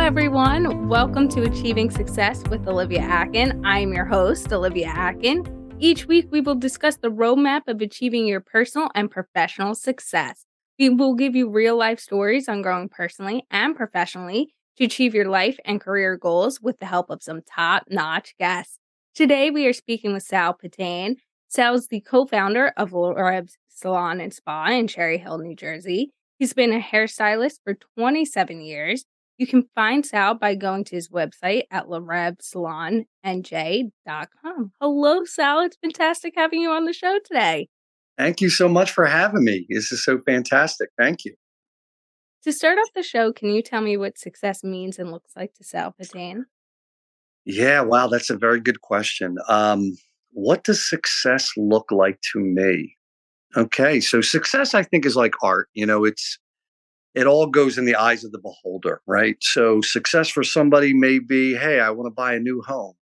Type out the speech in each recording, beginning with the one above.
everyone. Welcome to Achieving Success with Olivia Akin. I am your host, Olivia Akin. Each week, we will discuss the roadmap of achieving your personal and professional success. We will give you real-life stories on growing personally and professionally to achieve your life and career goals with the help of some top-notch guests. Today, we are speaking with Sal Patane. Sal is the co-founder of Loreb's Salon and Spa in Cherry Hill, New Jersey. He's been a hairstylist for 27 years. You can find Sal by going to his website at lorebsalonnj.com. Hello, Sal. It's fantastic having you on the show today. Thank you so much for having me. This is so fantastic. Thank you. To start off the show, can you tell me what success means and looks like to Sal Patane? Yeah, wow, that's a very good question. What does success look like to me? Okay, so success, I think, is like art. It all goes in the eyes of the beholder, right? So success for somebody may be, hey, I want to buy a new home.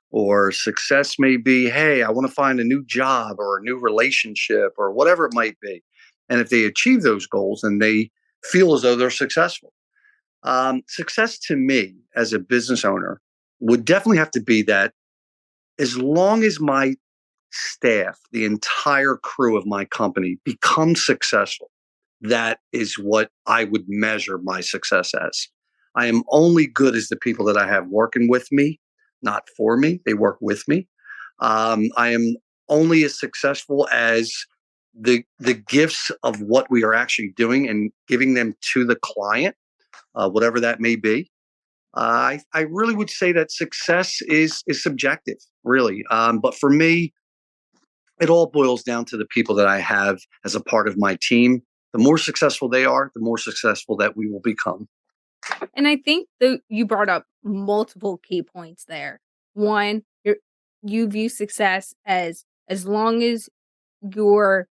Or success may be, hey, I want to find a new job or a new relationship or whatever it might be. And if they achieve those goals, then they feel as though they're successful. Success to me as a business owner would definitely have to be that as long as my staff, the entire crew of my company becomes successful, that is what I would measure my success as. I am only good as the people that I have working with me, not for me. They work with me. I am only as successful as the gifts of what we are actually doing and giving them to the client, whatever that may be. I really would say that success is subjective, really. But for me, it all boils down to the people that I have as a part of my team. The more successful they are, the more successful that we will become. And I think that you brought up multiple key points there. One, you view success as long as your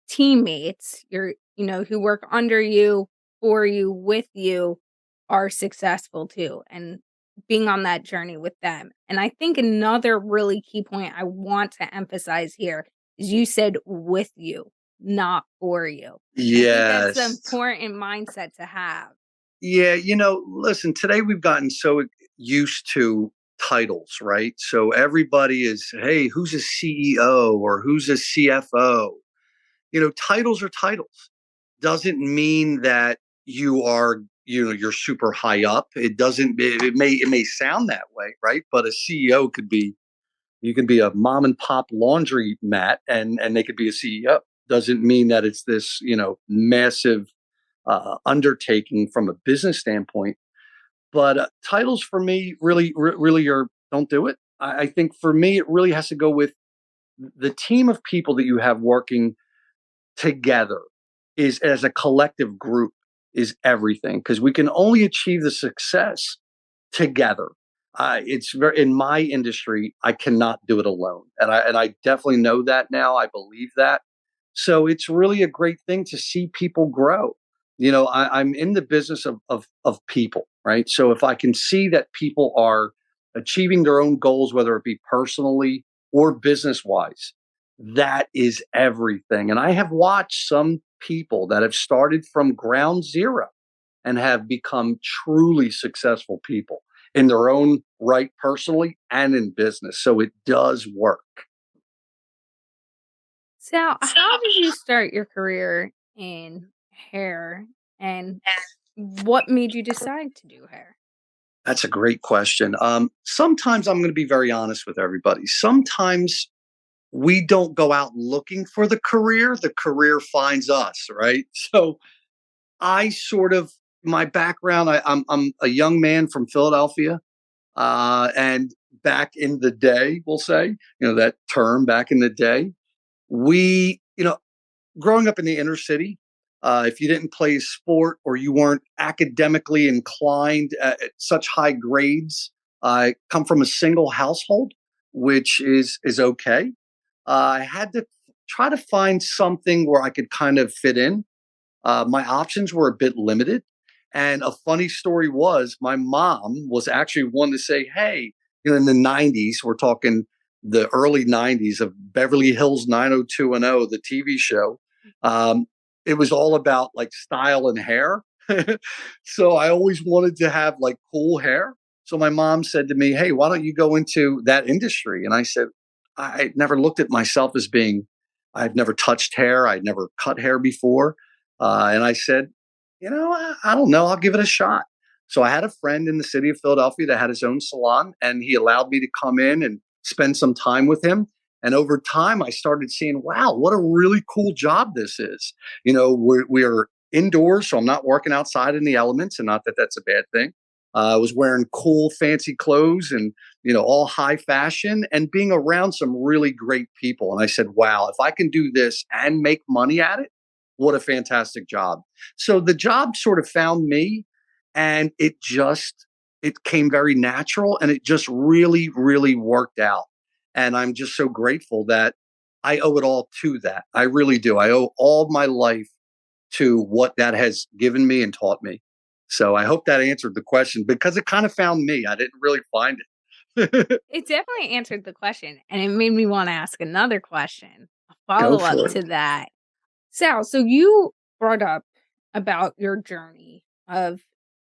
teammates, who work under you, for you, with you, are successful too, and being on that journey with them. And I think another really key point I want to emphasize here is you said with you, not for you. I think that's an Yes. important mindset to have. Yeah, listen, today we've gotten so used to titles, right? So everybody is, hey, who's a CEO or who's a CFO? Titles are titles. Doesn't mean that you are, you're super high up. It doesn't, it may sound that way, right? But a CEO could be, you can be a mom and pop laundry mat and they could be a CEO. Doesn't mean that it's this, massive undertaking from a business standpoint. But titles for me really are, don't do it. I think for me, it really has to go with the team of people that you have working together is as a collective group is everything, because we can only achieve the success together. It's very, in my industry, I cannot do it alone. And I definitely know that now. I believe that. So it's really a great thing to see people grow. I'm in the business of people, right? So if I can see that people are achieving their own goals, whether it be personally or business wise, that is everything. And I have watched some people that have started from ground zero and have become truly successful people in their own right, personally and in business. So it does work. Sal, how did you start your career in hair, and what made you decide to do hair? That's a great question. Sometimes I'm going to be very honest with everybody. Sometimes we don't go out looking for the career finds us, right? So I sort of, my background, I'm a young man from Philadelphia. And back in the day, we'll say, that term back in the day, we, growing up in the inner city, if you didn't play sport or you weren't academically inclined at such high grades, come from a single household, which is okay. I had to try to find something where I could kind of fit in. My options were a bit limited. And a funny story was my mom was actually one to say, hey, in the 90s, we're talking the early 90s of Beverly Hills 90210, the TV show. It was all about like style and hair. So I always wanted to have like cool hair. So my mom said to me, "Hey, why don't you go into that industry?" And I said, I never looked at myself as being, I've never touched hair. I'd never cut hair before. And I said, I don't know. I'll give it a shot. So I had a friend in the city of Philadelphia that had his own salon, and he allowed me to come in and spend some time with him. And over time, I started seeing, wow, what a really cool job this is. We are indoors, so I'm not working outside in the elements, and not that that's a bad thing. I was wearing cool, fancy clothes and all high fashion, and being around some really great people. And I said, wow, if I can do this and make money at it, what a fantastic job. So the job sort of found me, and it came very natural, and it just really, really worked out. And I'm just so grateful that I owe it all to that. I really do. I owe all my life to what that has given me and taught me. So I hope that answered the question, because it kind of found me. I didn't really find it. It definitely answered the question, and it made me wanna ask another question, a Go follow-up for it. to that. Sal, so you brought up about your journey of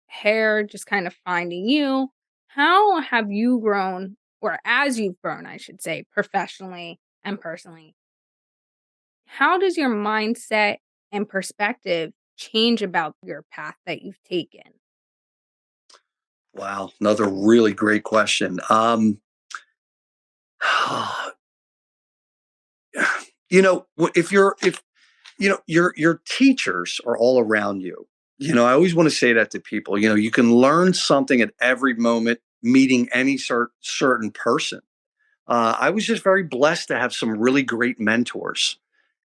hair just kind of finding you. How have you grown, or as you've grown, I should say, professionally and personally? How does your mindset and perspective change about your path that you've taken? Wow, another really great question. If your teachers are all around you. I always want to say that to people. You can learn something at every moment, meeting any certain person. I was just very blessed to have some really great mentors.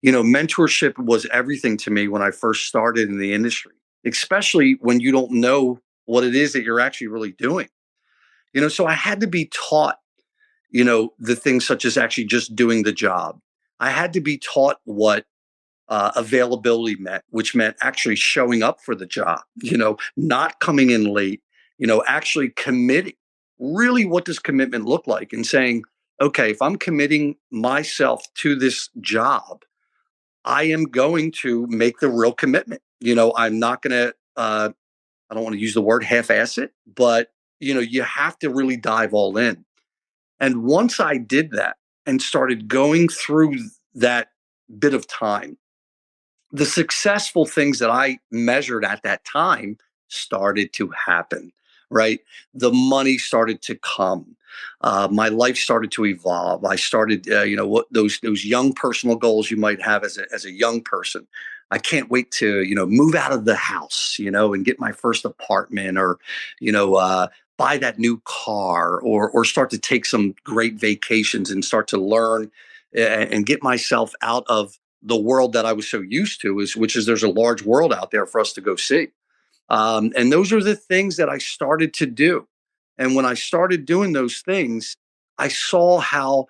Mentorship was everything to me when I first started in the industry, especially when you don't know what it is that you're actually really doing. So I had to be taught, the things such as actually just doing the job. I had to be taught what availability meant, which meant actually showing up for the job, not coming in late, actually committing. Really, what does commitment look like? And saying, okay, if I'm committing myself to this job, I am going to make the real commitment. I'm not going to, I don't want to use the word half ass it, but, you have to really dive all in. And once I did that and started going through that bit of time, the successful things that I measured at that time started to happen, right? The money started to come. My life started to evolve. I started, what those young personal goals you might have as a young person. I can't wait to, move out of the house, and get my first apartment, or, buy that new car, or start to take some great vacations and start to learn and get myself out of the world that I was so used to, which is there's a large world out there for us to go see. And those are the things that I started to do. And when I started doing those things, I saw how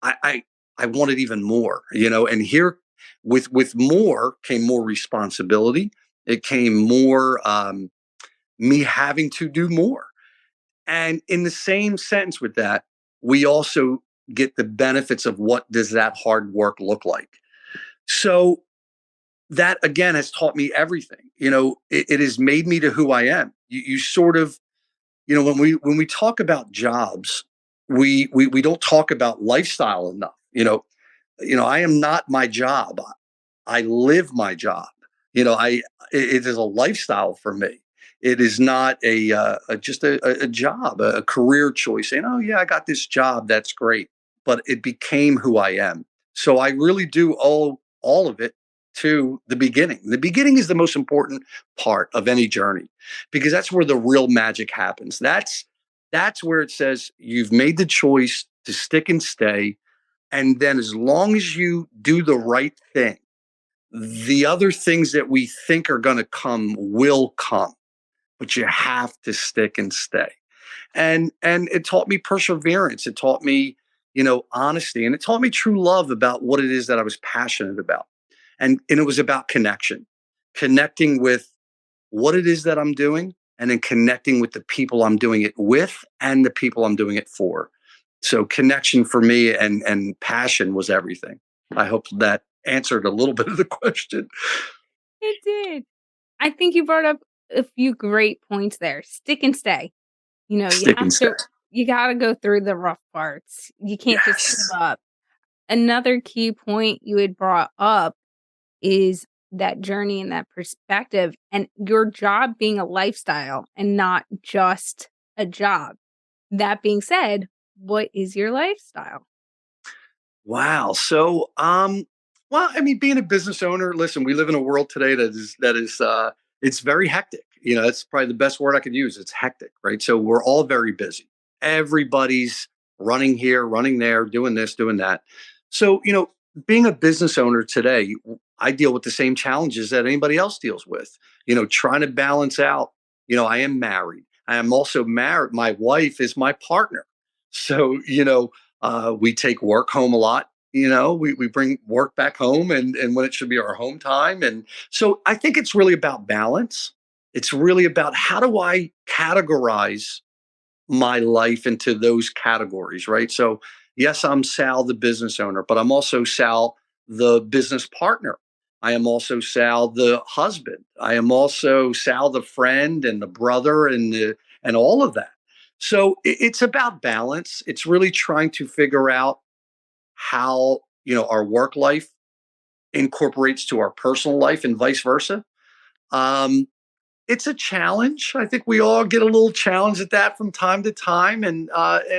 I I, I wanted even more, and here with more came more responsibility. It came more me having to do more. And in the same sentence with that, we also get the benefits of what does that hard work look like. So that again has taught me everything. It has made me to who I am. You sort of, when we talk about jobs, we don't talk about lifestyle enough. I am not my job. I live my job. It is a lifestyle for me. It is not just a job, a career choice. Saying, oh yeah, I got this job. That's great, but it became who I am. So I really do owe all of it to the beginning. The beginning is the most important part of any journey, because that's where the real magic happens. That's where it says you've made the choice to stick and stay, and then as long as you do the right thing, the other things that we think are going to come will come, but you have to stick and stay. And it taught me perseverance. It taught me, honesty, and it taught me true love about what it is that I was passionate about. And it was about connecting with what it is that I'm doing, and then connecting with the people I'm doing it with and the people I'm doing it for. So connection for me and passion was everything. I hope that answered a little bit of the question. It did. I think you brought up a few great points there. Stick and stay. Stick and stay. You got to go through the rough parts. You can't just give Yes. up. Another key point you had brought up is that journey and that perspective, and your job being a lifestyle and not just a job. That being said, what is your lifestyle? Wow. So, well, I mean, being a business owner, listen, we live in a world today that is it's very hectic. That's probably the best word I could use. It's hectic, right? So we're all very busy. Everybody's running here, running there, doing this, doing that. So, being a business owner today, I deal with the same challenges that anybody else deals with. Trying to balance out. I am married. I am also married. My wife is my partner. So, we take work home a lot. We bring work back home and when it should be our home time. And so I think it's really about balance. It's really about how do I categorize my life into those categories, right? So, yes, I'm Sal, the business owner, but I'm also Sal, the business partner. I am also Sal, the husband. I am also Sal, the friend and the brother and all of that. So it's about balance. It's really trying to figure out how our work life incorporates to our personal life and vice versa. Um, it's a challenge. I think we all get a little challenged at that from time to time, and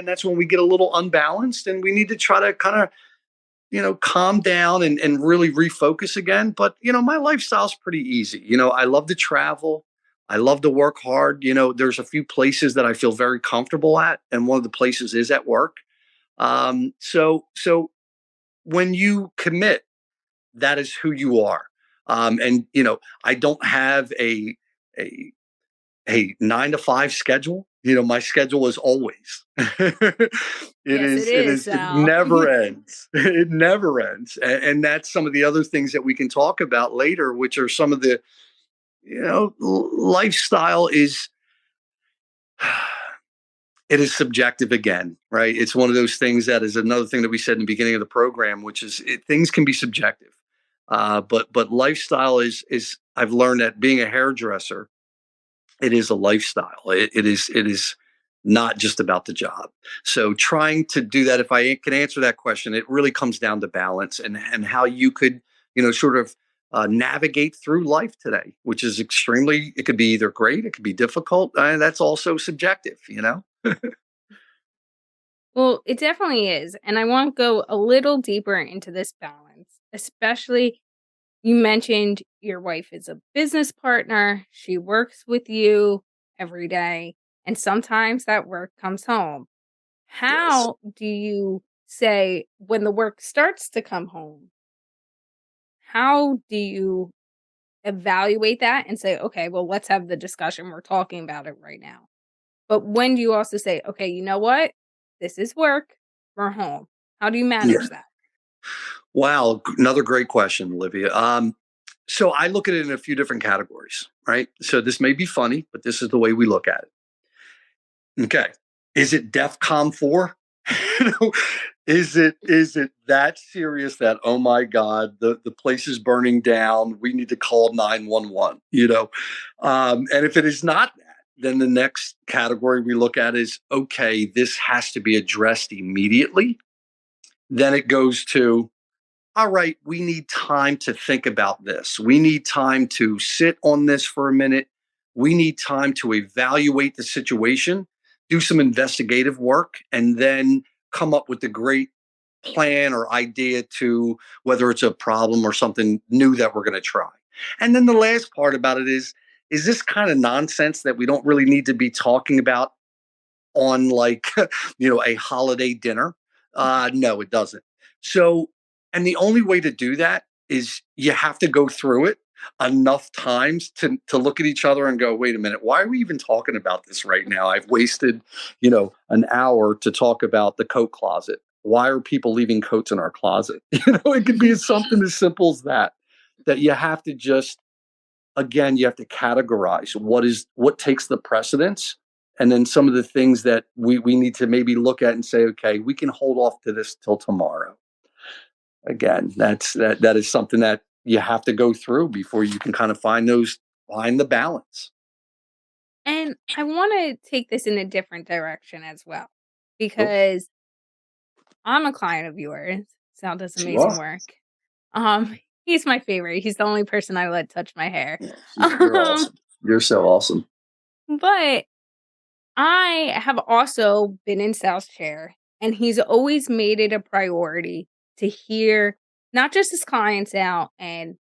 that's when we get a little unbalanced, and we need to try to kind of calm down and really refocus again. But my lifestyle's pretty easy. I love to travel. I love to work hard. There's a few places that I feel very comfortable at, and one of the places is at work. So when you commit, that is who you are. And I don't have a a 9 to 5 schedule. My schedule is always. it Yes, it is. It is, is. It Sal. never ends. It never ends. And that's some of the other things that we can talk about later, which are some of the lifestyle is. It is subjective again, right? It's one of those things that is another thing that we said in the beginning of the program, which is things can be subjective. But lifestyle is I've learned that being a hairdresser, it is a lifestyle. It is not just about the job. So trying to do that, if I can answer that question, it really comes down to balance and how you could sort of navigate through life today, which is extremely. It could be either great, it could be difficult, and that's also subjective. Well, it definitely is. And I want to go a little deeper into this balance, especially you mentioned your wife is a business partner. She works with you every day. And sometimes that work comes home. Yes. How do you say when the work starts to come home? How do you evaluate that and say, okay, well, let's have the discussion. We're talking about it right now. But when do you also say, okay, you know what? This is work. We're home. How do you Yeah. manage that? Wow. Another great question, Olivia. So I look at it in a few different categories, right? So this may be funny, but this is the way we look at it. Okay. Is it DEFCON 4? You know, is it that serious that, oh my God, the place is burning down? We need to call 911, And if it is not that, then the next category we look at is, okay, this has to be addressed immediately. Then it goes to, all right, we need time to think about this. We need time to sit on this for a minute. We need time to evaluate the situation, do some investigative work, and then come up with a great plan or idea to whether it's a problem or something new that we're going to try. And then the last part about it is this kind of nonsense that we don't really need to be talking about on like a holiday dinner. No, it doesn't. So, and the only way to do that is you have to go through it enough times to look at each other and go, wait a minute, why are we even talking about this right now? I've wasted an hour to talk about the coat closet. Why are people leaving coats in our closet? It could be something as simple as that you have to just, again, you have to categorize what takes the precedence, and then some of the things that we need to maybe look at and say, okay, we can hold off to this till tomorrow. Again, that is something that you have to go through before you can kind of find the balance. And I want to take this in a different direction as well, Cool. because I'm a client of yours. Sal does You amazing are. work. He's my favorite. He's the only person I let touch my hair. Yeah, you're Um, awesome. You're so awesome. but I have also been in Sal's chair, and he's always made it a priority to hear not just his clients out and,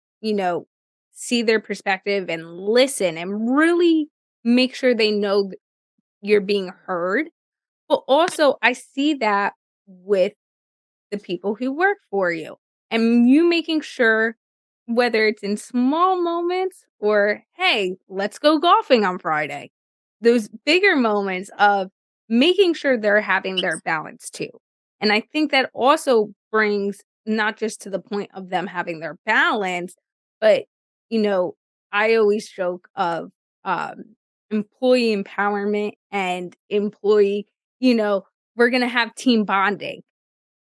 see their perspective and listen and really make sure they know you're being heard. But also, I see that with the people who work for you and you making sure, whether it's in small moments or, hey, let's go golfing on Friday, those bigger moments of making sure they're having their balance too. And I think that also brings not just to the point of them having their balance, but, you know, I always joke of um, employee empowerment and employee, you know, we're going to have team bonding,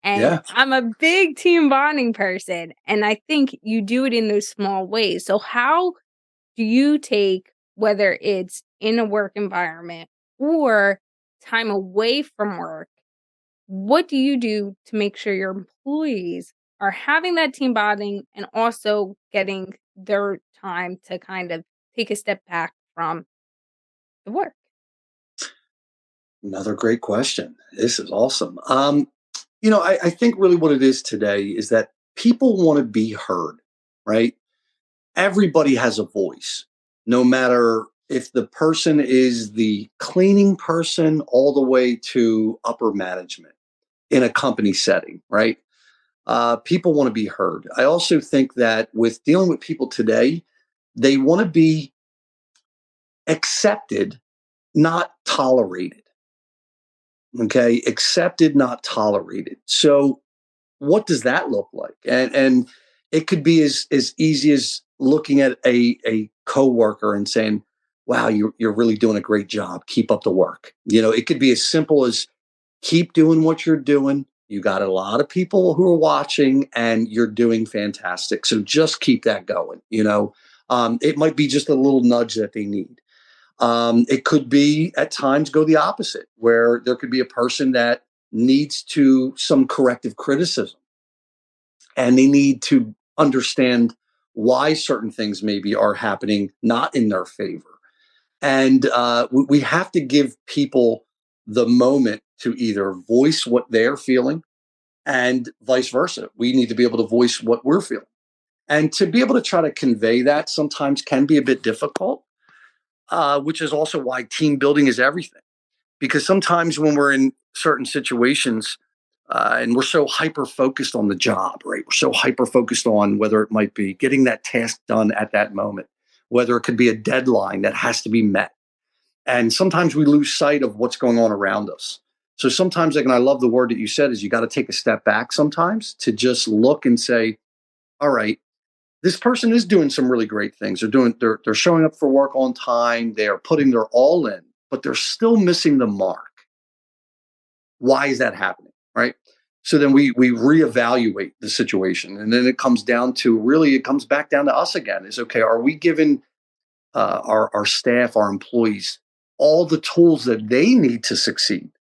and Yeah. I'm a big team bonding person, and I think you do it in those small ways. So how do you take, whether it's in a work environment or time away from work, what do you do to make sure your employees are having that team bonding and also getting their time to kind of take a step back from the work? Another great question. This is awesome. I think really what it is today is that people want to be heard, right? Everybody has a voice, no matter if the person is the cleaning person all the way to upper management in a company setting, right? People want to be heard. I also think that with dealing with people today, they want to be accepted, not tolerated. Okay, accepted, not tolerated. So what does that look like? And it could be as easy as looking at a coworker and saying, "Wow, you're really doing a great job. Keep up the work." It could be as simple as keep doing what you're doing. You got a lot of people who are watching, and you're doing fantastic. So just keep that going. It might be just a little nudge that they need. It could be at times go the opposite, where there could be a person that needs to some corrective criticism, and they need to understand why certain things maybe are happening not in their favor. And we have to give people the moment to either voice what they're feeling, and vice versa. We need to be able to voice what we're feeling. And to be able to try to convey that sometimes can be a bit difficult, which is also why team building is everything. Because sometimes when we're in certain situations, and we're so hyper focused on the job, right? We're so hyper focused on whether it might be getting that task done at that moment, whether it could be a deadline that has to be met. And sometimes we lose sight of what's going on around us. So sometimes, like, and I love the word that you said, is you got to take a step back sometimes to just look and say, all right, this person is doing some really great things. They're showing up for work on time. They are putting their all in, but they're still missing the mark. Why is that happening? Right. So then we reevaluate the situation. And then it comes back down to us again. Is okay, are we giving our staff, our employees, all the tools that they need to succeed?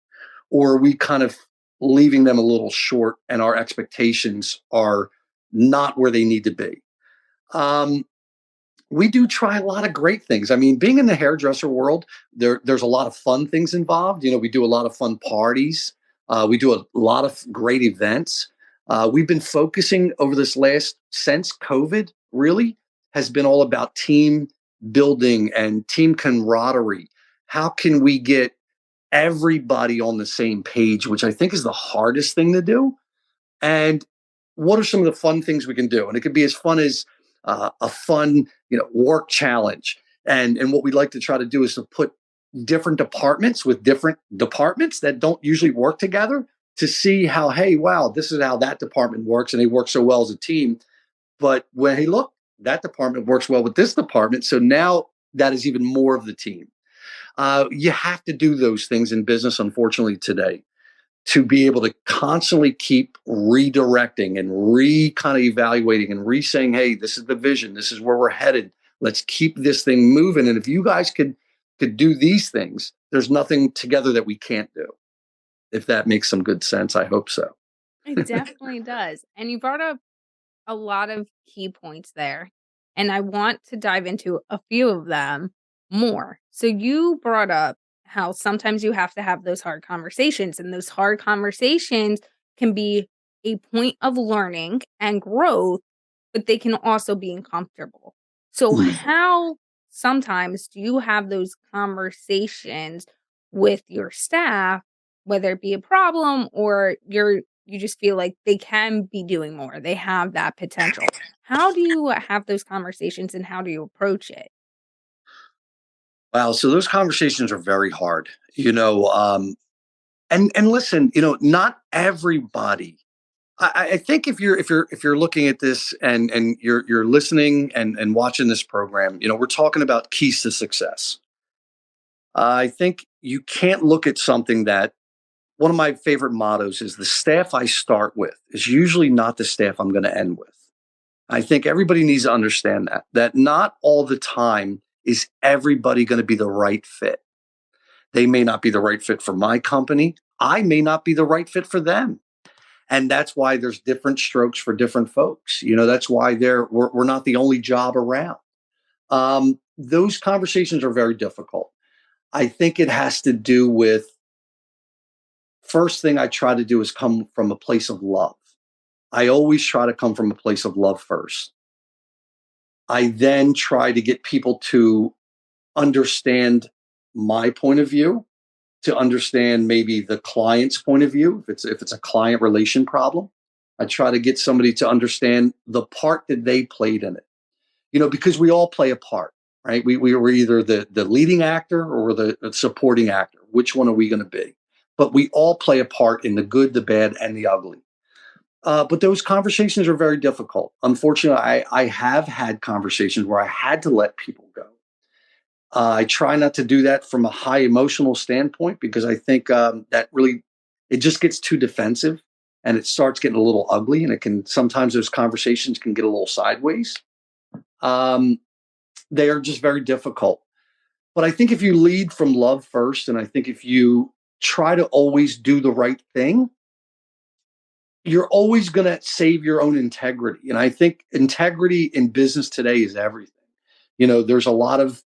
Or are we kind of leaving them a little short and our expectations are not where they need to be? Um, we do try a lot of great things. I mean, being in the hairdresser world, there's a lot of fun things involved. We do a lot of fun parties. We do a lot of great events. We've been focusing over this last since COVID really has been all about team building and team camaraderie. How can we get everybody on the same page, which I think is the hardest thing to do? And what are some of the fun things we can do? And it could be as fun as a fun, work challenge. And what we like to try to do is to put different departments with different departments that don't usually work together to see how, hey, wow, this is how that department works, and they work so well as a team. But when, hey, look, that department works well with this department, so now that is even more of the team. You have to do those things in business, unfortunately, today, to be able to constantly keep redirecting and kind of evaluating and saying, hey, this is the vision. This is where we're headed. Let's keep this thing moving. And if you guys could could do these things, there's nothing together that we can't do. If that makes some good sense, I hope so. It definitely does. And you brought up a lot of key points there, and I want to dive into a few of them more. So you brought up how sometimes you have to have those hard conversations, and those hard conversations can be a point of learning and growth, but they can also be uncomfortable. So Mm. how sometimes do you have those conversations with your staff, whether it be a problem or you just feel like they can be doing more, they have that potential. How do you have those conversations and how do you approach it? Wow, so those conversations are very hard, and listen, not everybody. I think if you're looking at this and you're listening and watching this program, we're talking about keys to success. I think you can't look at something that one of my favorite mottos is the staff I start with is usually not the staff I'm going to end with. I think everybody needs to understand that not all the time is everybody going to be the right fit. They may not be the right fit for my company. I may not be the right fit for them. And that's why there's different strokes for different folks. That's why we're not the only job around. Those conversations are very difficult. I think it has to do with first thing I try to do is come from a place of love. I always try to come from a place of love first. I then try to get people to understand my point of view, to understand maybe the client's point of view. If it's a client relation problem, I try to get somebody to understand the part that they played in it. Because we all play a part, right? We were either the leading actor or the supporting actor. Which one are we going to be? But we all play a part in the good, the bad, and the ugly. But those conversations are very difficult. Unfortunately, I have had conversations where I had to let people go. I try not to do that from a high emotional standpoint because I think that really it just gets too defensive and it starts getting a little ugly, and it can sometimes those conversations can get a little sideways. Um, they are just very difficult. But I think if you lead from love first, and I think if you try to always do the right thing, you're always going to save your own integrity. And I think integrity in business today is everything. There's a lot of,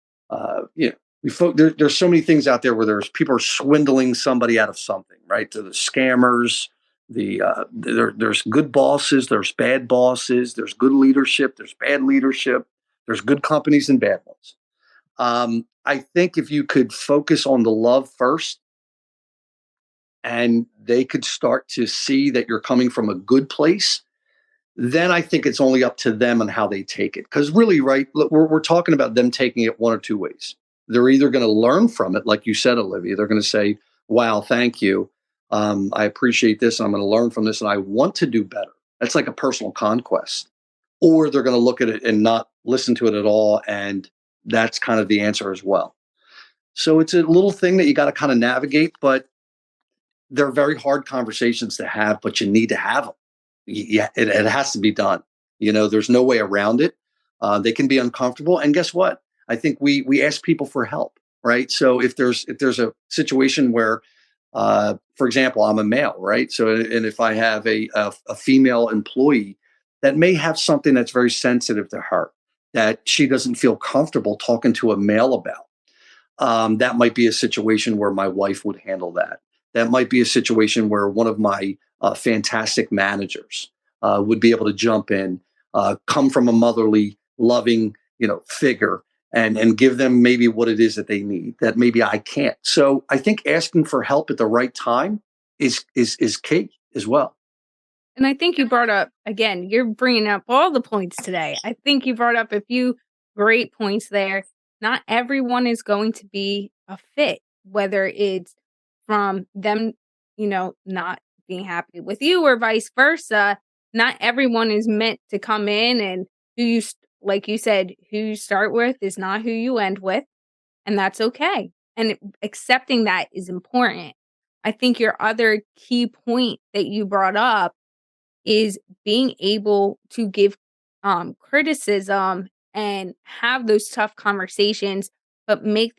there's so many things out there where there's people are swindling somebody out of something, right? To the scammers, there's good bosses, there's bad bosses, there's good leadership, there's bad leadership, there's good companies and bad ones. I think if you could focus on the love first and they could start to see that you're coming from a good place, then I think it's only up to them and how they take it. Because really, right, look, we're talking about them taking it one or two ways. They're either going to learn from it, like you said, Olivia. They're going to say, "Wow, thank you. I appreciate this. I'm going to learn from this, and I want to do better." That's like a personal conquest. Or they're going to look at it and not listen to it at all, and that's kind of the answer as well. So it's a little thing that you got to kind of navigate, but they're very hard conversations to have, but you need to have them. Yeah, it has to be done. There's no way around it. They can be uncomfortable, and guess what? I think we ask people for help, right? So if there's a situation where, for example, I'm a male, right? So and if I have a female employee that may have something that's very sensitive to her that she doesn't feel comfortable talking to a male about, that might be a situation where my wife would handle that. That might be a situation where one of my fantastic managers would be able to jump in, come from a motherly, loving, figure, and give them maybe what it is that they need that maybe I can't. So I think asking for help at the right time is key as well. And I think you brought up, again, you're bringing up all the points today. I think you brought up a few great points there. Not everyone is going to be a fit, whether it's from them, not being happy with you or vice versa. Not everyone is meant to come in and like you said, who you start with is not who you end with. And that's okay. And accepting that is important. I think your other key point that you brought up is being able to give criticism and have those tough conversations, but make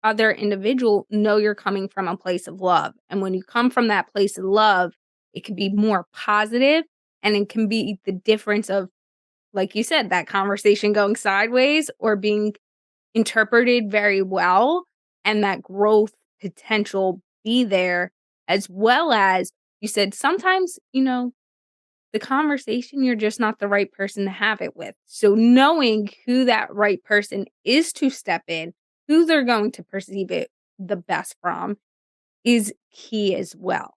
other individual know you're coming from a place of love. And when you come from that place of love, it can be more positive, and it can be the difference of, like you said, that conversation going sideways or being interpreted very well, and that growth potential be there, as well as you said, sometimes, the conversation, you're just not the right person to have it with. So knowing who that right person is to step in, who they're going to perceive it the best from, is key as well.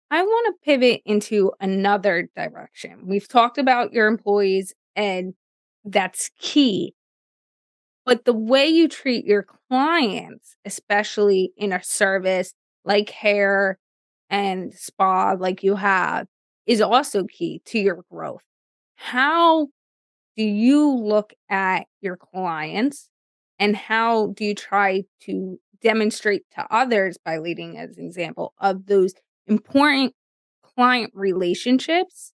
I want to pivot into another direction. We've talked about your employees, and that's key. But the way you treat your clients, especially in a service like hair and spa, like you have, is also key to your growth. How do you look at your clients, and how do you try to demonstrate to others by leading as an example of those important client relationships?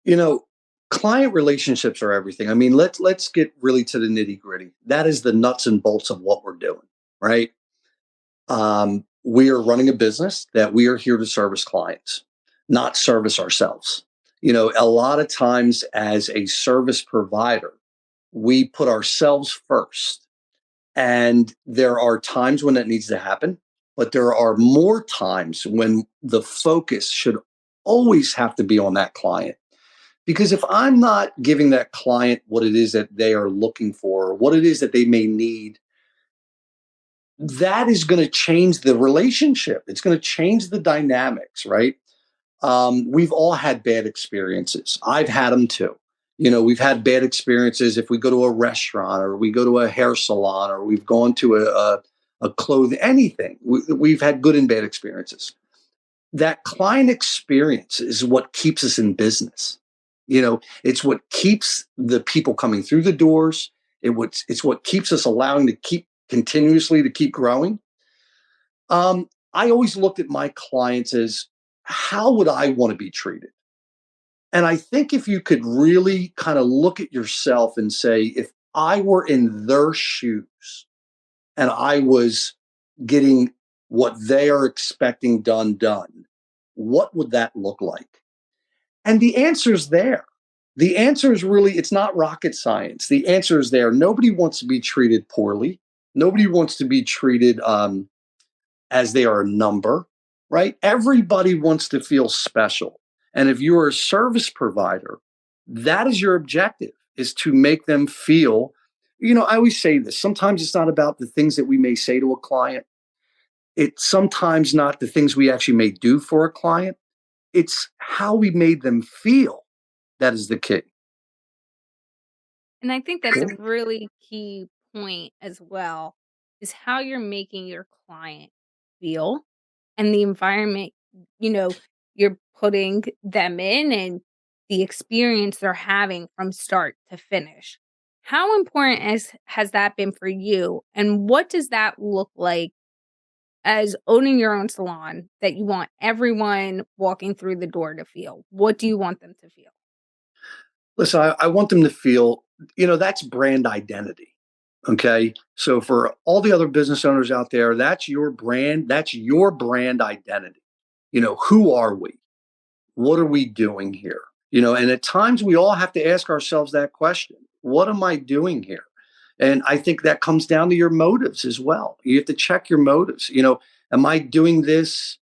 You know, client relationships are everything. I mean, let's get really to the nitty gritty. That is the nuts and bolts of what we're doing, right? We are running a business that we are here to service clients, not service ourselves. A lot of times as a service provider, we put ourselves first. And there are times when that needs to happen, but there are more times when the focus should always have to be on that client. Because if I'm not giving that client what it is that they are looking for, what it is that they may need, that is going to change the relationship. It's going to change the dynamics, right? We've all had bad experiences. I've had them too. We've had bad experiences if we go to a restaurant or we go to a hair salon or we've gone to a clothing, anything. We've had good and bad experiences. That client experience is what keeps us in business. It's what keeps the people coming through the doors. It's what keeps us allowing to keep continuously to keep growing. I always looked at my clients as, how would I want to be treated? And I think if you could really kind of look at yourself and say, if I were in their shoes and I was getting what they are expecting done, what would that look like? And the answer is there. The answer is really, it's not rocket science. The answer is there. Nobody wants to be treated poorly. Nobody wants to be treated as they are a number, right? Everybody wants to feel special. And if you're a service provider, that is your objective, is to make them feel, I always say this, sometimes it's not about the things that we may say to a client. It's sometimes not the things we actually may do for a client. It's how we made them feel. That is the key. And I think that's a really key point as well, is how you're making your client feel and the environment, you know, you're putting them in, and the experience they're having from start to finish. How important has that been for you? And what does that look like as owning your own salon, that you want everyone walking through the door to feel? What do you want them to feel? Listen, I want them to feel, that's brand identity. Okay. So for all the other business owners out there, that's your brand. That's your brand identity. Who are we? What are we doing here? And at times we all have to ask ourselves that question. What am I doing here? And I think that comes down to your motives as well. You have to check your motives. Am I doing this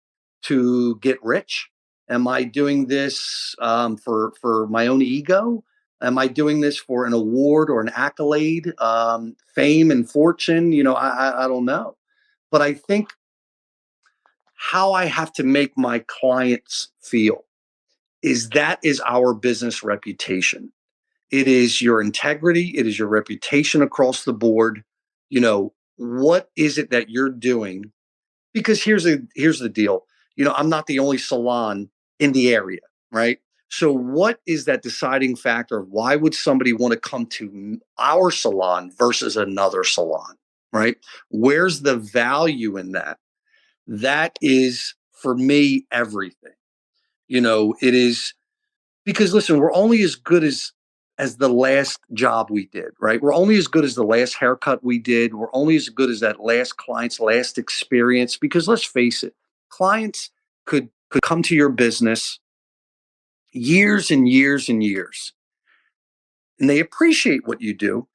to get rich? Am I doing this for my own ego? Am I doing this for an award or an accolade, fame and fortune? I don't know. But I think how I have to make my clients feel is our business reputation. It is your integrity. It is your reputation across the board. What is it that you're doing? Because here's the deal. I'm not the only salon in the area, right? So what is that deciding factor of why would somebody want to come to our salon versus another salon, right? Where's the value in that? That is, for me, everything. It is, because listen, we're only as good as as the last job we did, right? We're only as good as the last haircut we did. We're only as good as that last client's last experience. Because let's face it, clients could come to your business years and years and years, and they appreciate what you do,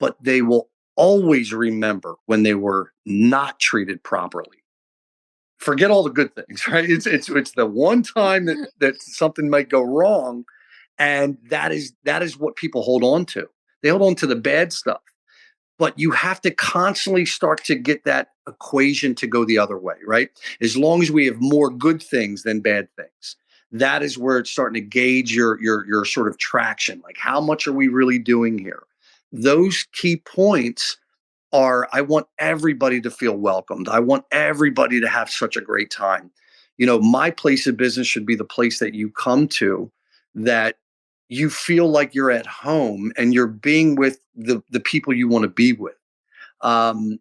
but they will always remember when they were not treated properly. Forget all the good things, right? It's the one time that something might go wrong, and that is what people hold on to. They hold on to the bad stuff, but you have to constantly start to get that equation to go the other way, right? As long as we have more good things than bad things, that is where it's starting to gauge your sort of traction. Like, how much are we really doing here? Those key points are, I want everybody to feel welcomed. I want everybody to have such a great time. My place of business should be the place that you come to, that you feel like you're at home and you're being with the people you want to be with. Um,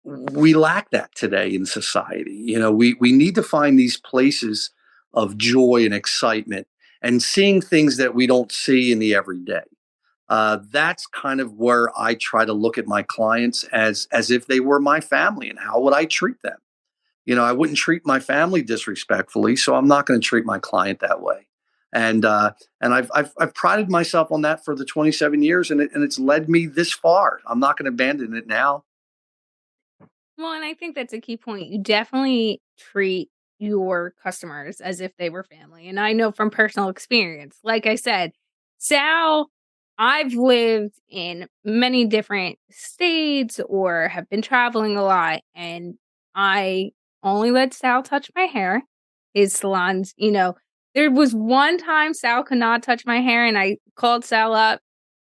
we lack that today in society. We need to find these places of joy and excitement and seeing things that we don't see in the everyday. That's kind of where I try to look at my clients as if they were my family, and how would I treat them? I wouldn't treat my family disrespectfully, so I'm not going to treat my client that way. And I've prided myself on that for the 27 years, and it's led me this far. I'm not going to abandon it now. Well, and I think that's a key point. You definitely treat your customers as if they were family. And I know from personal experience, like I said, Sal, I've lived in many different states or have been traveling a lot. And I only let Sal touch my hair. His salons, there was one time Sal could not touch my hair, and I called Sal up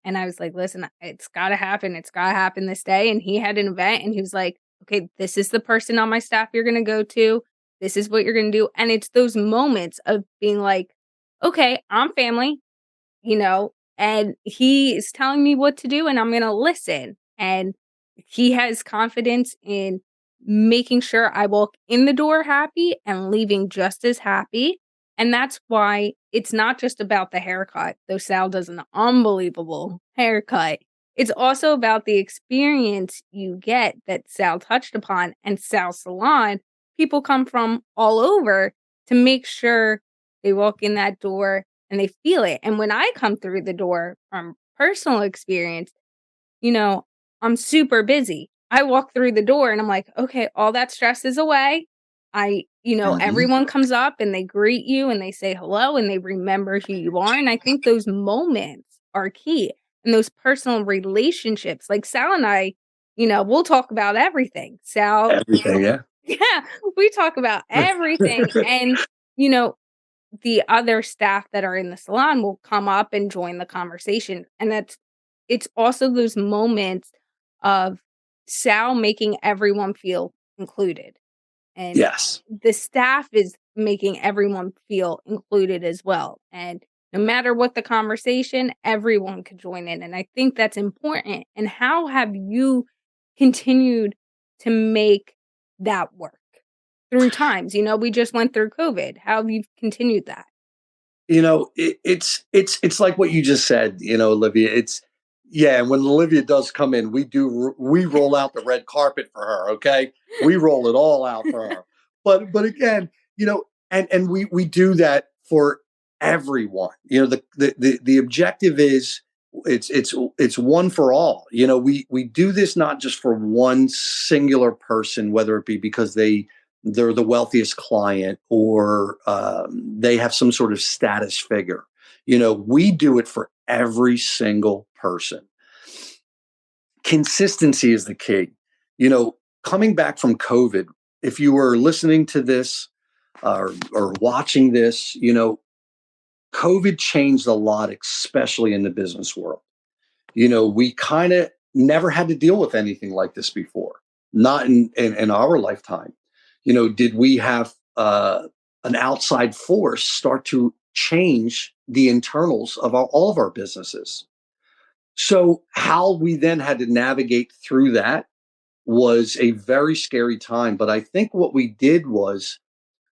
and I was like, listen, it's got to happen. It's got to happen this day. And he had an event and he was like, okay, this is the person on my staff you're going to go to. This is what you're going to do. And it's those moments of being like, okay, I'm family, and he is telling me what to do and I'm going to listen. And he has confidence in making sure I walk in the door happy and leaving just as happy. And that's why it's not just about the haircut, though Sal does an unbelievable haircut. It's also about the experience you get that Sal touched upon, and Sal's salon. People come from all over to make sure they walk in that door and they feel it. And when I come through the door from personal experience, you know, I'm super busy. I walk through the door and I'm like, okay, all that stress is away. Mhm. Everyone comes up and they greet you and they say hello and they remember who you are. And I think those moments are key, and those personal relationships. Like Sal and I, we'll talk about everything. Sal, Everything, yeah. yeah, we talk about everything. And, you know, the other staff that are in the salon will come up and join the conversation. And it's also those moments of Sal making everyone feel included. And Yes. the staff is making everyone feel included as well. And no matter what the conversation, everyone could join in. And I think that's important. And how have you continued to make that work through times? We just went through COVID. How have you continued that? It's like what you just said, Olivia. It's Yeah. And when Olivia does come in, we roll out the red carpet for her. Okay, we roll it all out for her. But again, and we do that for everyone. The objective is, it's one for all. We do this not just for one singular person, whether it be because they're the wealthiest client, or they have some sort of status figure. We do it for every single person. Consistency is the key. Coming back from COVID, if you were listening to this, or watching this, COVID changed a lot, especially in the business world. We kind of never had to deal with anything like this before, not in our lifetime. Did we have an outside force start to change the internals of all of our businesses? So, how we then had to navigate through that was a very scary time. But I think what we did was,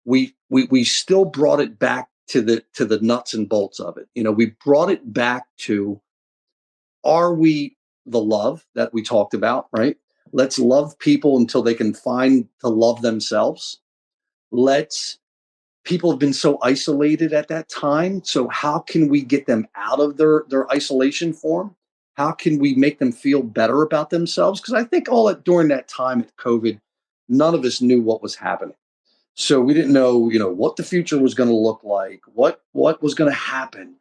we still brought it back to the nuts and bolts of it. We brought it back to are we the love that we talked about, right? Let's love people until they can find to love themselves. Let's People have been so isolated at that time. So how can we get them out of their isolation form? How can we make them feel better about themselves? Because I think during that time at COVID, none of us knew what was happening. So we didn't know, what the future was going to look like, what was going to happen.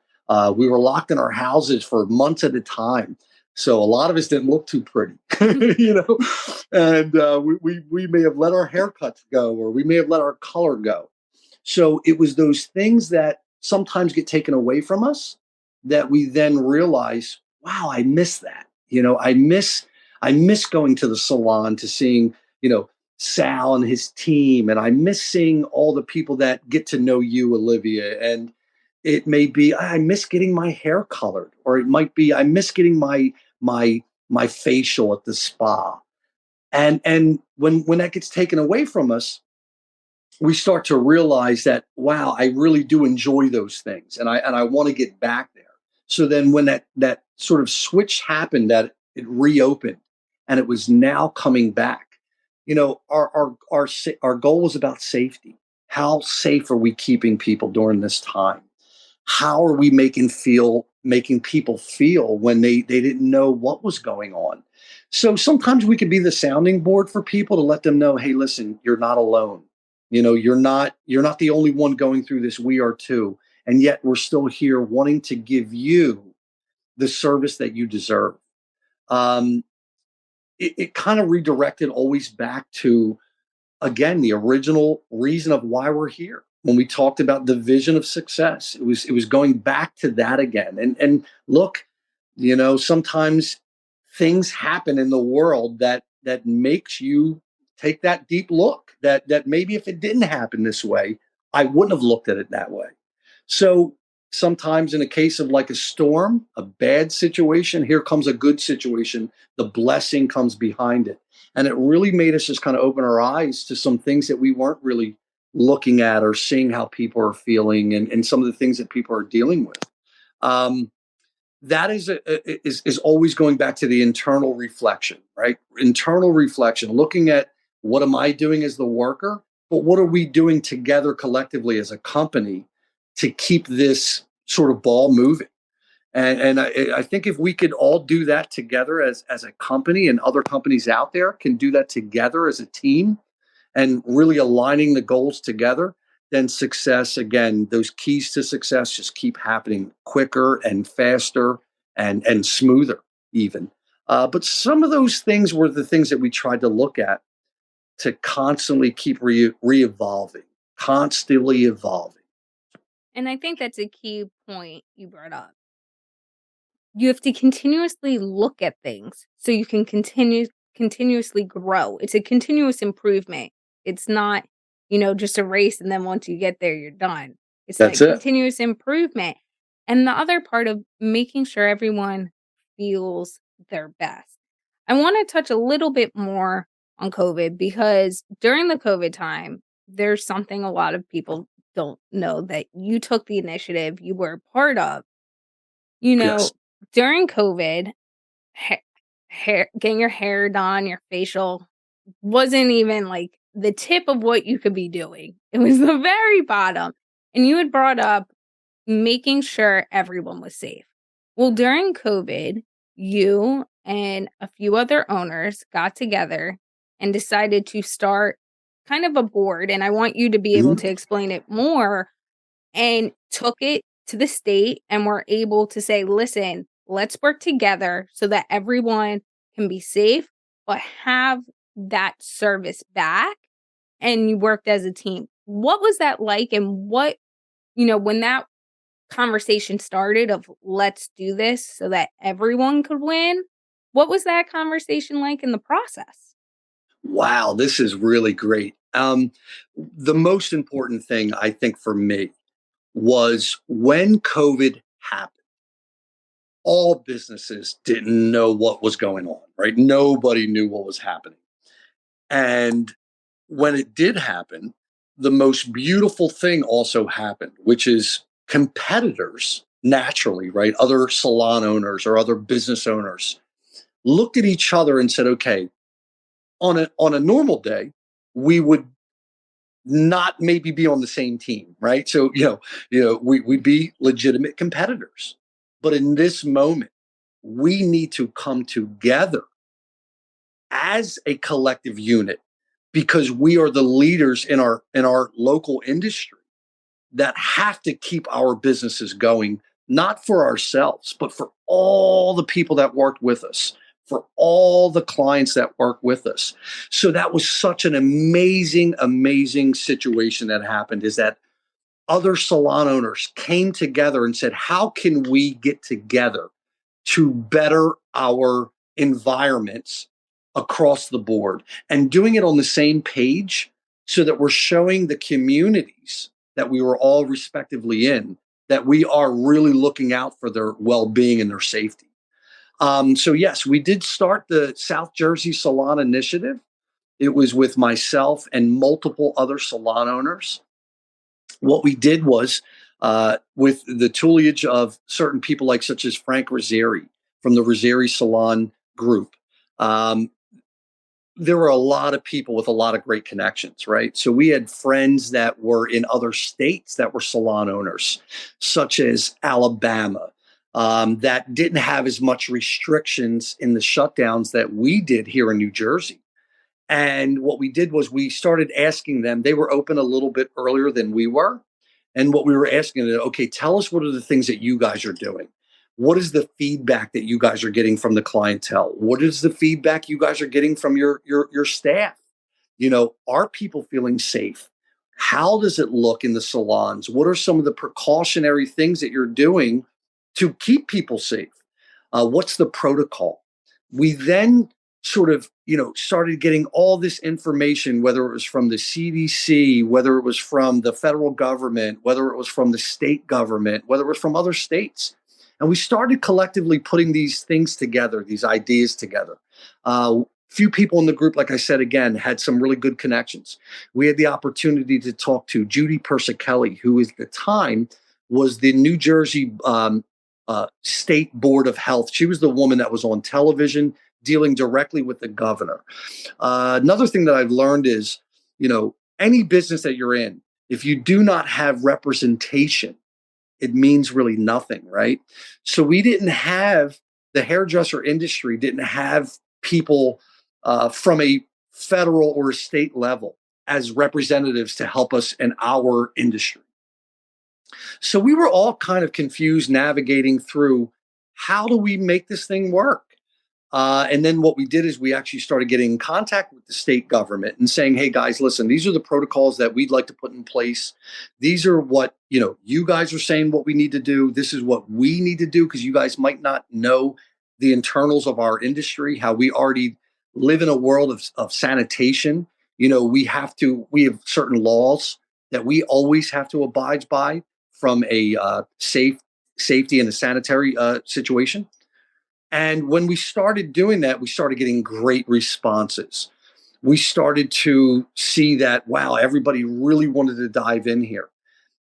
We were locked in our houses for months at a time, so a lot of us didn't look too pretty, you know. And we may have let our haircuts go, or we may have let our color go. So it was those things that sometimes get taken away from us that we then realize, wow, I miss that. I miss going to the salon to seeing, Sal and his team, and I miss seeing all the people that get to know you, Olivia. And it may be I miss getting my hair colored, or it might be I miss getting my facial at the spa. And when that gets taken away from us, we start to realize that, wow, I really do enjoy those things, and I want to get back there. So then when that sort of switch happened, that it reopened and it was now coming back, our goal was about safety. How safe are we keeping people during this time? How are we making people feel when they didn't know what was going on? So sometimes we could be the sounding board for people to let them know, hey, listen, you're not alone. You're not the only one going through this. We are too. And yet we're still here wanting to give you the service that you deserve. Um, it kind of redirected always back to, again, the original reason of why we're here. When we talked about the vision of success, it was going back to that again. And look, sometimes things happen in the world that makes you take that deep look, that maybe if it didn't happen this way, I wouldn't have looked at it that way. So sometimes in a case of like a storm, a bad situation, here comes a good situation. The blessing comes behind it. And it really made us just kind of open our eyes to some things that we weren't really looking at, or seeing how people are feeling, and some of the things that people are dealing with. Um, that is always going back to the internal reflection, right? Internal reflection, looking at what am I doing as the worker, but what are we doing together collectively as a company to keep this sort of ball moving? And I think if we could all do that together as a company, and other companies out there can do that together as a team, and really aligning the goals together, then success, again, those keys to success just keep happening quicker and faster and smoother even. But some of those things were the things that we tried to look at to constantly keep re-evolving, constantly evolving. And I think that's a key point you brought up. You have to continuously look at things so you can continuously grow. It's a continuous improvement. It's not, just a race and then once you get there, you're done. It's That's that it. continuous improvement. And the other part of making sure everyone feels their best. I want to touch a little bit more on COVID, because during the COVID time, there's something a lot of people don't know that you took the initiative, you were a part of. You Yes. know, during COVID, ha hair getting your hair done, your facial wasn't even, like, the tip of what you could be doing. It was the very bottom, and you had brought up making sure everyone was safe. Well, during COVID, you and a few other owners got together and decided to start kind of a board, and I want you to be able Mhm. to explain it more, and took it to the state and were able to say, listen, let's work together so that everyone can be safe, but have that service back. And you worked as a team. What was that like? And when that conversation started of let's do this so that everyone could win, what was that conversation like in the process? Wow, this is really great. The most important thing I think for me was when COVID happened, all businesses didn't know what was going on, right? Nobody knew what was happening. And when it did happen, the most beautiful thing also happened, which is competitors naturally, right? Other salon owners or other business owners looked at each other and said, okay, on a normal day, we would not maybe be on the same team, right? So, we'd be legitimate competitors. But in this moment, we need to come together as a collective unit because we are the leaders in our local industry that have to keep our businesses going, not for ourselves, but for all the people that worked with us, for all the clients that work with us. So that was such an amazing, amazing situation that happened is that other salon owners came together and said, how can we get together to better our environments across the board and doing it on the same page so that we're showing the communities that we were all respectively in that we are really looking out for their well-being and their safety. So yes, we did start the South Jersey Salon Initiative. It was with myself and multiple other salon owners. What we did was, with the tutelage of certain people like such as Frank Rosieri from the Rosieri Salon Group, um, there were a lot of people with a lot of great connections, right? So we had friends that were in other states that were salon owners, such as Alabama, that didn't have as much restrictions in the shutdowns that we did here in New Jersey. And what we did was we started asking them, they were open a little bit earlier than we were. And what we were asking them, okay, tell us what are the things that you guys are doing? What is the feedback that you guys are getting from the clientele? What is the feedback you guys are getting from your staff? Are people feeling safe? How does it look in the salons? What are some of the precautionary things that you're doing to keep people safe? What's the protocol? We then sort of, started getting all this information, whether it was from the CDC, whether it was from the federal government, whether it was from the state government, whether it was from other states. And we started collectively putting these things together, these ideas together. Few people in the group, like I said, again, had some really good connections. We had the opportunity to talk to Judy Persicelli, who at the time was the New Jersey State Board of Health. She was the woman that was on television dealing directly with the governor. Another thing that I've learned is, any business that you're in, if you do not have representation, it means really nothing, right? So we didn't have the hairdresser industry didn't have people from a federal or a state level as representatives to help us in our industry. So we were all kind of confused navigating through how do we make this thing work? And then what we did is we actually started getting in contact with the state government and saying, hey guys, listen, these are the protocols that we'd like to put in place. These are what, you guys are saying what we need to do. This is what we need to do because you guys might not know the internals of our industry, how we already live in a world of sanitation. We have certain laws that we always have to abide by from a safety and a sanitary situation. And when we started doing that, we started getting great responses. We started to see that, wow, everybody really wanted to dive in here.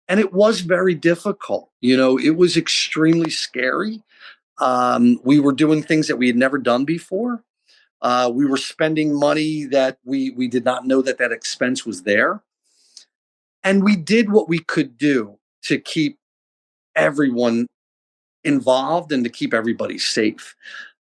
And it was very difficult. It was extremely scary. We were doing things that we had never done before. We were spending money that we did not know that expense was there. And we did what we could do to keep everyone involved and to keep everybody safe.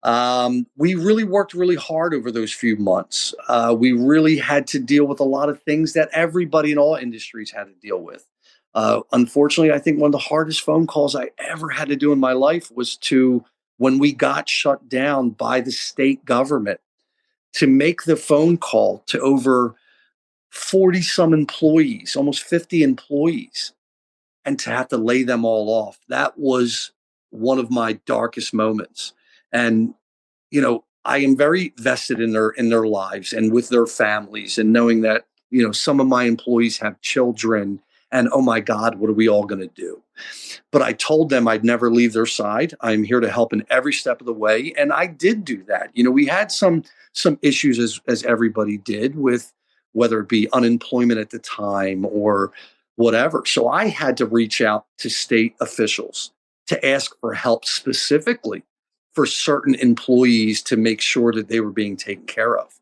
We really worked really hard over those few months. We really had to deal with a lot of things that everybody in all industries had to deal with. Unfortunately, I think one of the hardest phone calls I ever had to do in my life was when we got shut down by the state government to make the phone call to over 40 some employees, almost 50 employees, and to have to lay them all off. That was one of my darkest moments. And, I am very vested in their lives and with their families and knowing that, some of my employees have children and, oh my God, what are we all going to do? But I told them I'd never leave their side. I'm here to help in every step of the way. And I did do that. We had some issues as everybody did with whether it be unemployment at the time or whatever. So I had to reach out to state officials to ask for help specifically for certain employees to make sure that they were being taken care of.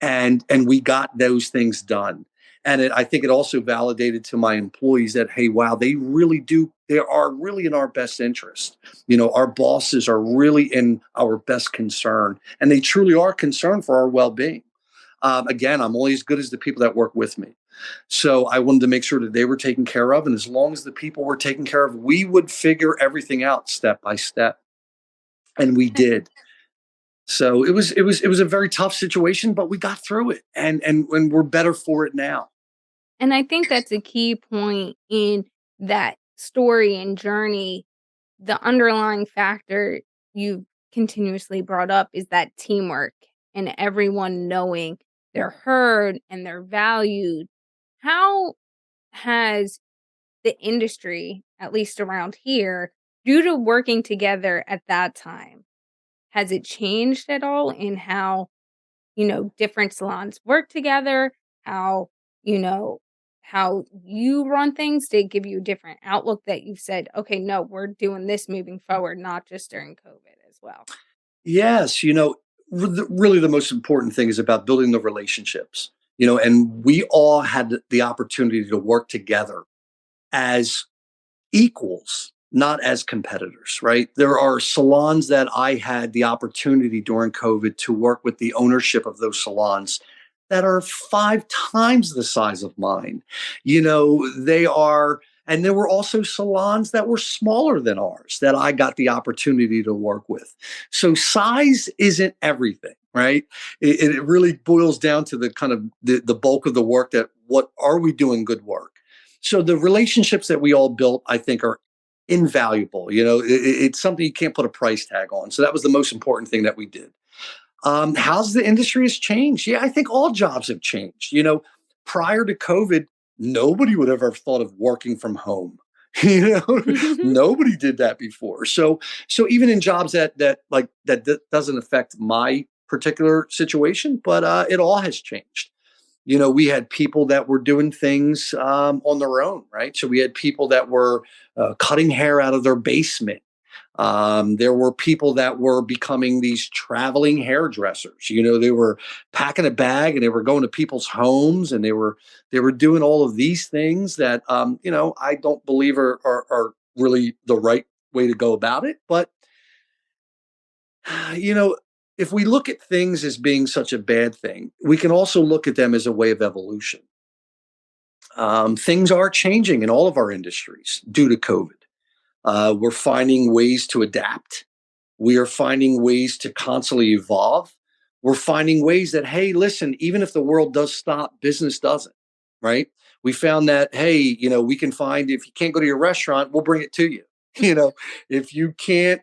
And we got those things done. And I think it also validated to my employees that, hey, wow, they are really in our best interest. Our bosses are really in our best concern, and they truly are concerned for our well-being. Again, I'm only as good as the people that work with me. So I wanted to make sure that they were taken care of. And as long as the people were taken care of, we would figure everything out step by step. And we did. So it was a very tough situation, but we got through it, and we're better for it now. And I think that's a key point in that story and journey. The underlying factor you continuously brought up is that teamwork and everyone knowing they're heard and they're valued. How has the industry, at least around here, due to working together at that time, has it changed at all in how, different salons work together, how, you know, how you run things to give you a different outlook that you've said, okay, no, we're doing this moving forward, not just during COVID as well? Yes, really the most important thing is about building the relationships. And we all had the opportunity to work together as equals, not as competitors, right? There are salons that I had the opportunity during COVID to work with the ownership of those salons that are 5 times the size of mine. They are, and there were also salons that were smaller than ours that I got the opportunity to work with. So size isn't everything, right? It really boils down to the kind of the bulk of the work, that what are we doing good work? So the relationships that we all built, I think, are invaluable. It's something you can't put a price tag on. So that was the most important thing that we did. How's the industry has changed? Yeah, I think all jobs have changed. Prior to COVID, nobody would ever have thought of working from home. Nobody did that before. So even in jobs that doesn't affect my particular situation, but it all has changed. We had people that were doing things on their own, right? So we had people that were cutting hair out of their basement. There were people that were becoming these traveling hairdressers. They were packing a bag and they were going to people's homes, and they were doing all of these things that I don't believe are really the right way to go about it. But if we look at things as being such a bad thing, we can also look at them as a way of evolution. Things are changing in all of our industries due to COVID. We're finding ways to adapt. We are finding ways to constantly evolve. We're finding ways that, hey, listen, even if the world does stop, business doesn't, right? We found that, hey, we can find, if you can't go to your restaurant, we'll bring it to you. If you can't,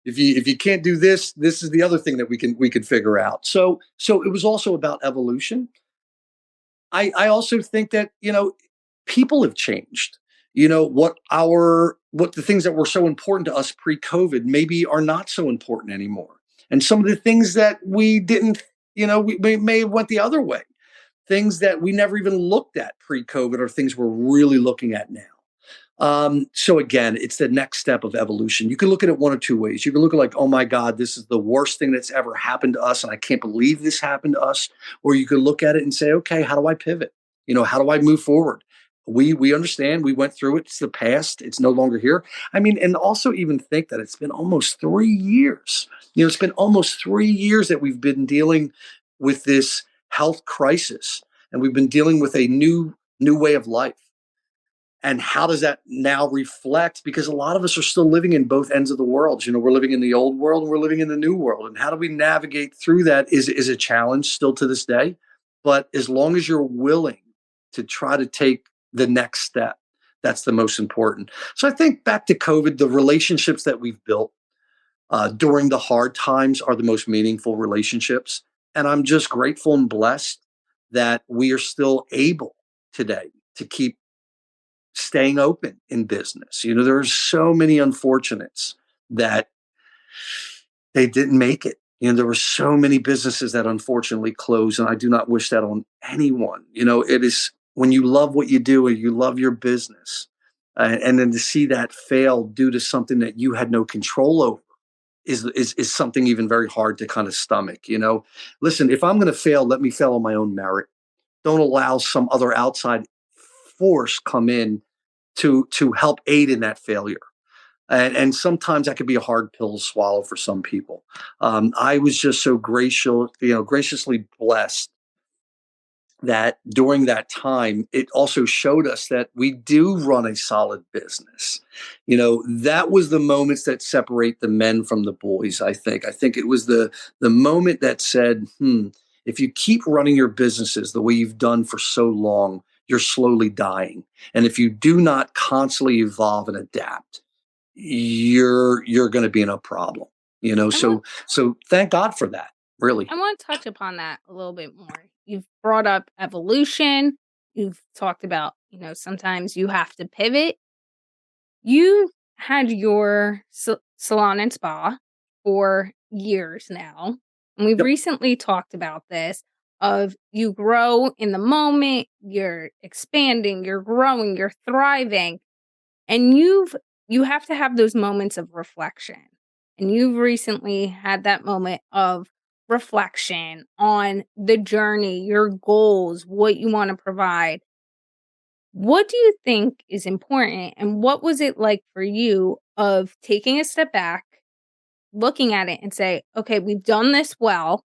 if you can't do this, this is the other thing that we can figure out. So it was also about evolution. I also think that, people have changed. What the things that were so important to us pre-COVID maybe are not so important anymore. And some of the things that we didn't, we may have went the other way. Things that we never even looked at pre-COVID are things we're really looking at now. So again, it's the next step of evolution. You can look at it one of two ways. You can look at, like, oh my God, this is the worst thing that's ever happened to us, and I can't believe this happened to us. Or you can look at it and say, okay, how do I pivot? How do I move forward? We understand, we went through it. It's the past. It's no longer here. I mean, and also even think that it's been almost 3 years. It's been almost 3 years that we've been dealing with this health crisis, and we've been dealing with a new way of life. And how does that now reflect? Because a lot of us are still living in both ends of the world. We're living in the old world and we're living in the new world. And how do we navigate through that is a challenge still to this day. But as long as you're willing to try to take the next step, that's the most important. So I think back to COVID, the relationships that we've built during the hard times are the most meaningful relationships. And I'm just grateful and blessed that we are still able today to keep staying open in business. There are so many unfortunates that they didn't make it. There were so many businesses that unfortunately closed, and I do not wish that on anyone. It is when you love what you do and you love your business, and then to see that fail due to something that you had no control over is something even very hard to kind of stomach. Listen, if I'm going to fail, let me fail on my own merit. Don't allow some other outside force come in to help aid in that failure. And sometimes that could be a hard pill to swallow for some people. I was just so graciously blessed that during that time, it also showed us that we do run a solid business. That was the moments that separate the men from the boys. I think it was the moment that said, if you keep running your businesses the way you've done for so long, you're slowly dying. And if you do not constantly evolve and adapt, you're going to be in a problem. So thank God for that, really. I want to touch upon that a little bit more. You've brought up evolution. You've talked about, sometimes you have to pivot. You had your salon and spa for years now. And we've Yep. recently talked about this of you grow in the moment, you're expanding, you're growing, you're thriving. And you have to have those moments of reflection. And you've recently had that moment of reflection on the journey, your goals, what you want to provide. What do you think is important and what was it like for you of taking a step back, looking at it and say, "Okay, we've done this well.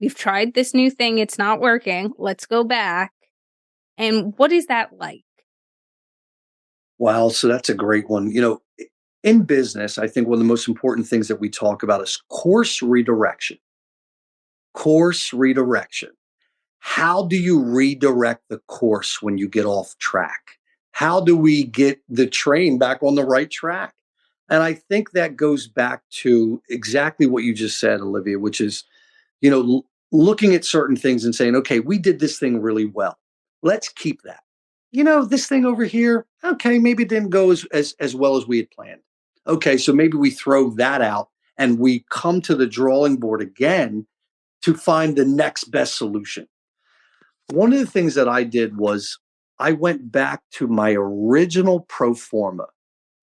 We've tried this new thing, it's not working. Let's go back." And what is that like? Wow, so that's a great one. In business, I think one of the most important things that we talk about is course redirection. Course redirection. How do you redirect the course when you get off track? How do we get the train back on the right track? And I think that goes back to exactly what you just said, Olivia, which is, looking at certain things and saying, okay, we did this thing really well. Let's keep that. This thing over here, okay, maybe it didn't go as well as we had planned. Okay, so maybe we throw that out and we come to the drawing board again to find the next best solution. One of the things that I did was I went back to my original pro forma.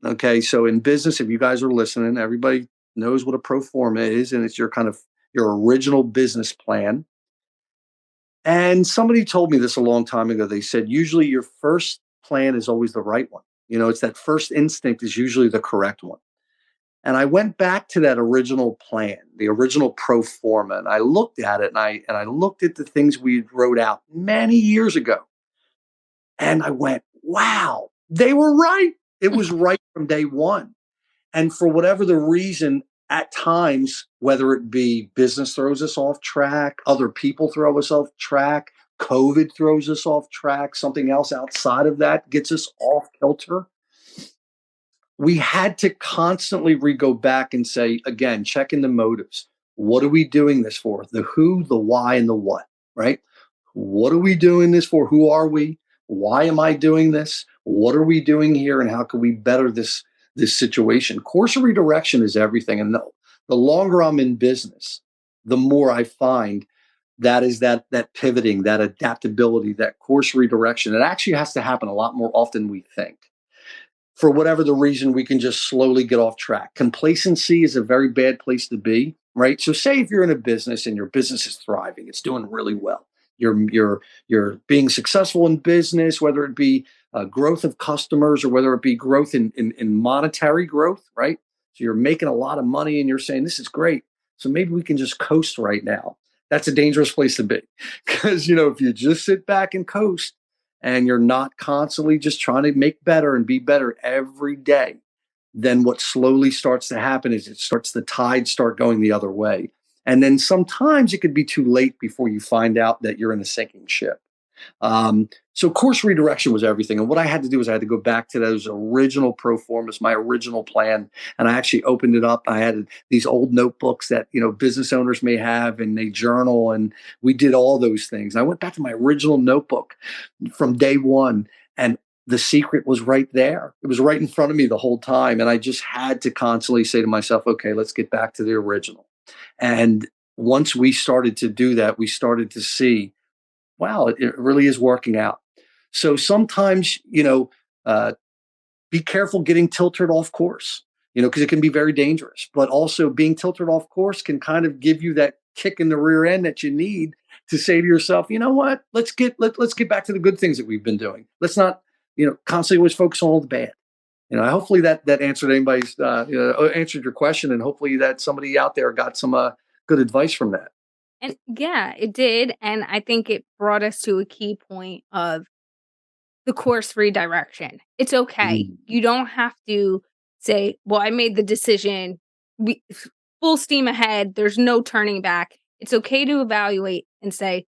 Okay, so in business, if you guys are listening, everybody knows what a pro forma is, and it's your original business plan. And somebody told me this a long time ago. They said usually your first plan is always the right one. It's that first instinct is usually the correct one. And I went back to that original plan, the original pro forma, and I looked at it, and I looked at the things we wrote out many years ago. And I went, wow, they were right. It was right from day one. And for whatever the reason, at times, whether it be business throws us off track, other people throw us off track, COVID throws us off track, something else outside of that gets us off kilter, we had to constantly go back and say, again, check in the motives. What are we doing this for? The who, the why, and the what, right? What are we doing this for? Who are we? Why am I doing this? What are we doing here? And how can we better this situation? Course redirection is everything. And the longer I'm in business, the more I find that is that pivoting, that adaptability, that course redirection. It actually has to happen a lot more often than we think. For whatever the reason, we can just slowly get off track. Complacency is a very bad place to be, right? So say if you're in a business and your business is thriving, it's doing really well. You're being successful in business, whether it be growth of customers or whether it be growth in monetary growth, right? So you're making a lot of money and you're saying, this is great. So maybe we can just coast right now. That's a dangerous place to be because, if you just sit back and coast, and you're not constantly just trying to make better and be better every day, then what slowly starts to happen is the tides start going the other way. And then sometimes it could be too late before you find out that you're in a sinking ship. So course redirection was everything. And what I had to do was I had to go back to those original pro formas, my original plan. And I actually opened it up. I had these old notebooks that, business owners may have and they journal. And we did all those things. And I went back to my original notebook from day one. And the secret was right there. It was right in front of me the whole time. And I just had to constantly say to myself, okay, let's get back to the original. And once we started to do that, we started to see, wow, it really is working out. So sometimes, be careful getting tilted off course, because it can be very dangerous. But also being tilted off course can kind of give you that kick in the rear end that you need to say to yourself, you know what, let's get back to the good things that we've been doing. Let's not, constantly always focus on all the bad. Hopefully that answered answered your question, and hopefully that somebody out there got some good advice from that. And yeah, it did. And I think it brought us to a key point of the course redirection. It's okay. Mm. You don't have to say, well, I made the decision, we, full steam ahead. There's no turning back. It's okay to evaluate and say,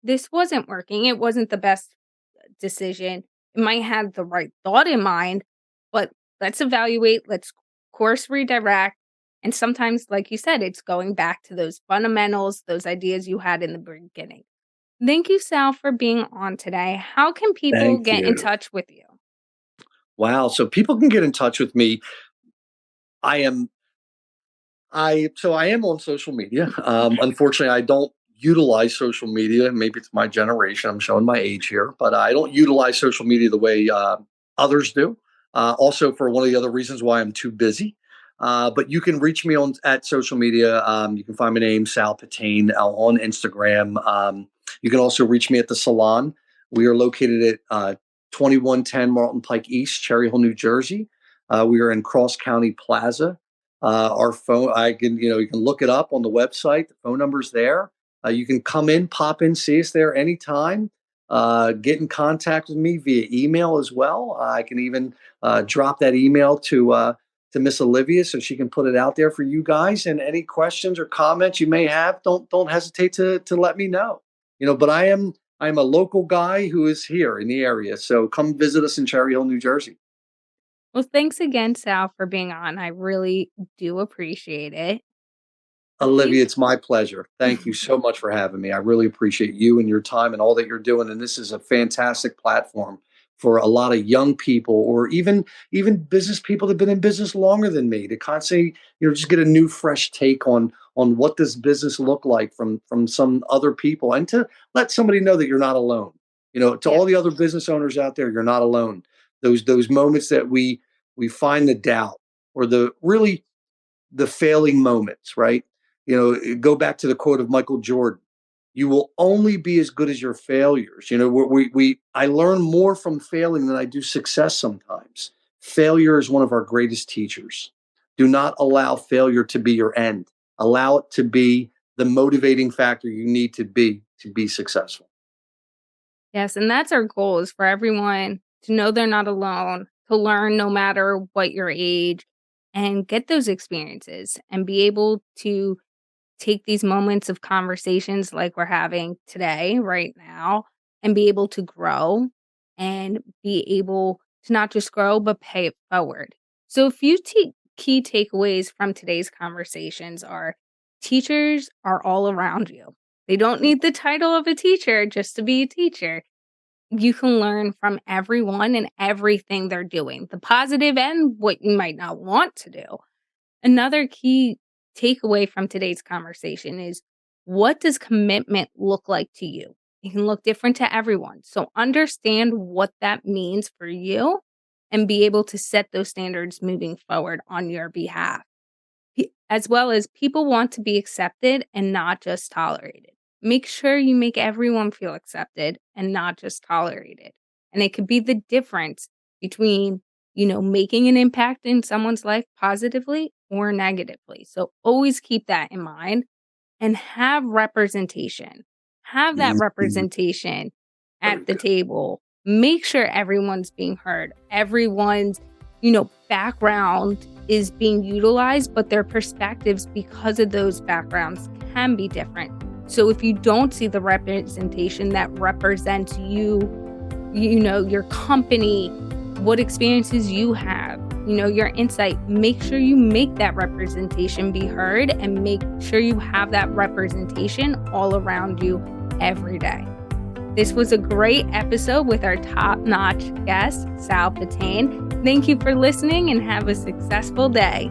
this wasn't working. It wasn't the best decision. It might have the right thought in mind, but let's evaluate, let's course redirect. And sometimes, like you said, it's going back to those fundamentals, those ideas you had in the beginning. Thank you, Sal, for being on today. How can people Thank get in you. touch with you? Wow. So people can get in touch with me. I am on social media. Unfortunately, I don't utilize social media. Maybe it's my generation. I'm showing my age here, but I don't utilize social media the way others do. Also, for one of the other reasons why I'm too busy. But you can reach me on at social media. You can find my name, Sal Patane, on Instagram. You can also reach me at the Salon. We are located at 2110 Marlton Pike East, Cherry Hill, New Jersey. We are in Cross County Plaza. Our phone, you can look it up on the website. The phone number's there. You can come in, pop in, see us there anytime. Get in contact with me via email as well. I can even drop that email to Miss Olivia so she can put it out there for you guys. And any questions or comments you may have, don't hesitate to let me know. But I'm a local guy who is here in the area. So come visit us in Cherry Hill, New Jersey. Well, thanks again, Sal, for being on. I really do appreciate it. The Olivia, peop- it's my pleasure. Thank you so much for having me. I really appreciate you and your time and all that you're doing. And this is a fantastic platform for a lot of young people, or even business people that have been in business longer than me, to constantly, just get a new, fresh take on what does business look like from some other people, and to let somebody know that you're not alone. To yeah. all the other business owners out there, you're not alone. Those moments that we find the doubt, or the failing moments, right? Go back to the quote of Michael Jordan: "You will only be as good as your failures." I learn more from failing than I do success sometimes. Failure is one of our greatest teachers. Do not allow failure to be your end. Allow it to be the motivating factor you need to be successful. Yes, and that's our goal, is for everyone to know they're not alone, to learn no matter what your age, and get those experiences and be able to take these moments of conversations like we're having today, right now, and be able to grow and be able to not just grow, but pay it forward. So, a few key takeaways from today's conversations are: teachers are all around you. They don't need the title of a teacher just to be a teacher. You can learn from everyone and everything they're doing, the positive and what you might not want to do. Another key takeaway from today's conversation is: what does commitment look like to you? It can look different to everyone. So understand what that means for you and be able to set those standards moving forward on your behalf. As well as, people want to be accepted and not just tolerated. Make sure you make everyone feel accepted and not just tolerated. And it could be the difference between, making an impact in someone's life positively or negatively. So always keep that in mind, and have representation. Have that Mhm. representation Very at the good. table. Make sure everyone's being heard. Everyone's, background is being utilized, but their perspectives, because of those backgrounds, can be different. So if you don't see the representation that represents you, your company, what experiences you have, your insight, make sure you make that representation be heard, and make sure you have that representation all around you every day. This was a great episode with our top-notch guest, Sal Patane. Thank you for listening, and have a successful day.